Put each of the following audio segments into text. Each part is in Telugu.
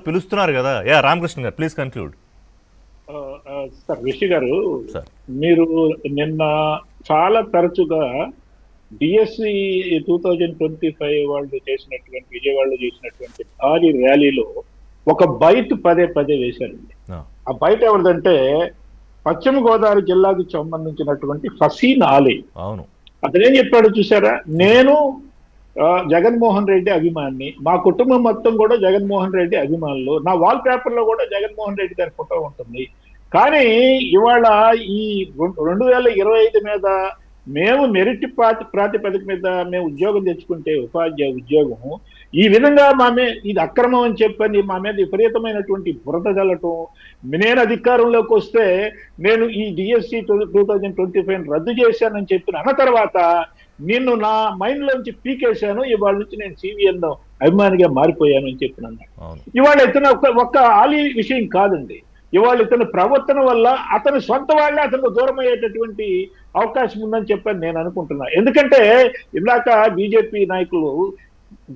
పిలుస్తున్నారు కదా. రామకృష్ణ గారు ప్లీజ్ కన్క్లూడ్. సార్ రిషి గారు, సార్ మీరు నిన్న చాలా తరచుగా డిఎస్సి 2025 వాళ్ళు చేసినటువంటి విజయవాడలో చేసినటువంటి భారీ ర్యాలీలో ఒక బైట్ పదే పదే వేశారండి. ఆ బైట్ ఎవరిదంటే పశ్చిమ గోదావరి జిల్లాకు సంబంధించినటువంటి ఫసీన్ ఆలీ. అవును, అతనేం చెప్పాడు చూసారా, నేను జగన్మోహన్ రెడ్డి అభిమాని, మా కుటుంబం మొత్తం కూడా జగన్మోహన్ రెడ్డి అభిమానులు, నా వాల్ పేపర్ లో కూడా జగన్మోహన్ రెడ్డి గారి ఫోటో ఉంటుంది. కానీ ఇవాళ ఈ 2025 మీద మేము మెరిట్ ప్రాతిపదిక మీద మేము ఉద్యోగం తెచ్చుకుంటే ఉపాధ్యాయ ఉద్యోగం ఈ విధంగా ఇది అక్రమం అని చెప్పని మా మీద విపరీతమైనటువంటి బురద జల్లటం, నేను అధికారంలోకి వస్తే నేను ఈ డిఎస్సి 2025 రద్దు చేశానని చెప్పిన అన్న తర్వాత నిన్ను నా మైండ్ లోంచి పీకేశాను, ఇవాళ నుంచి నేను సివిఎన్ అభిమానిగా మారిపోయాను అని చెప్పిన. ఇవాళ ఇతను ఒక్క ఆలీ విషయం కాదండి, ఇవాళ ఇతని ప్రవర్తన వల్ల అతని సొంత వాళ్ళే అతను దూరం అయ్యేటటువంటి అవకాశం ఉందని చెప్పని నేను అనుకుంటున్నా. ఎందుకంటే ఇందాక బీజేపీ నాయకులు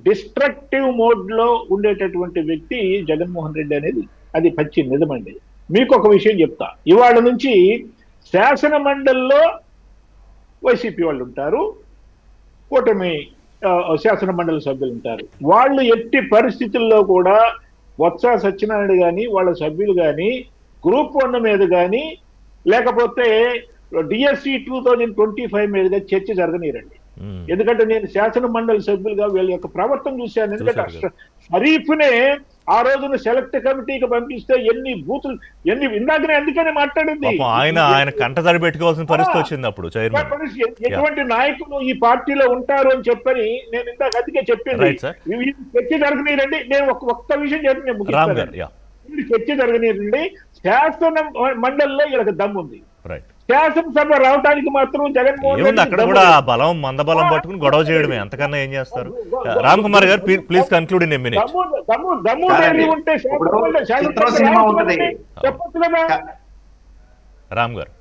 డిస్ట్రక్టివ్ మోడ్ లో ఉండేటటువంటి వ్యక్తి జగన్మోహన్ రెడ్డి అనేది అది పచ్చి నిజమండి. మీకు ఒక విషయం చెప్తా, ఇవాళ నుంచి శాసన మండలిలో వైసీపీ వాళ్ళు ఉంటారు, కూటమి శాసన మండలి సభ్యులు ఉంటారు. వాళ్ళు ఎట్టి పరిస్థితుల్లో కూడా బొత్స సత్యనారాయణ కానీ వాళ్ళ సభ్యులు కానీ గ్రూప్ 1 మీద కానీ లేకపోతే డిఎస్సి 2025 మీద చర్చ జరగనీరండి. ఎందుకంటే నేను శాసన మండలి సభ్యులుగా వీళ్ళ యొక్క ప్రవర్తన చూశాను. ఎందుకంటే షరీఫ్నే ఆ రోజున సెలెక్ట్ కమిటీకి పంపిస్తే ఎన్ని బూతులు ఇందాకనే అందుకనే మాట్లాడింది, ఆయన కంటతడి పెట్టుకోవాల్సిన పరిస్థితి వచ్చింది అప్పుడు. ఎటువంటి నాయకులు ఈ పార్టీలో ఉంటారు అని చెప్పని నేను ఇందాక అందుకే చెప్పింది. చర్చ జరగనీరండి. నేను ఒక్క విషయం చెప్పి చర్చ జరగనీరండి. శాసన మండలిలో వీళ్ళకి దమ్ముంది, శాసనసభ రావడానికి మాత్రం జగన్మోహన్ రెడ్డి అక్కడ కూడా బలం మందబలం పట్టుకుని గొడవ చేయడమే, అంతకన్నా ఏం చేస్తారు? రామ్ కుమార్ గారు please conclude in a minute. దమ్ము ఉంటే రామ్ గారు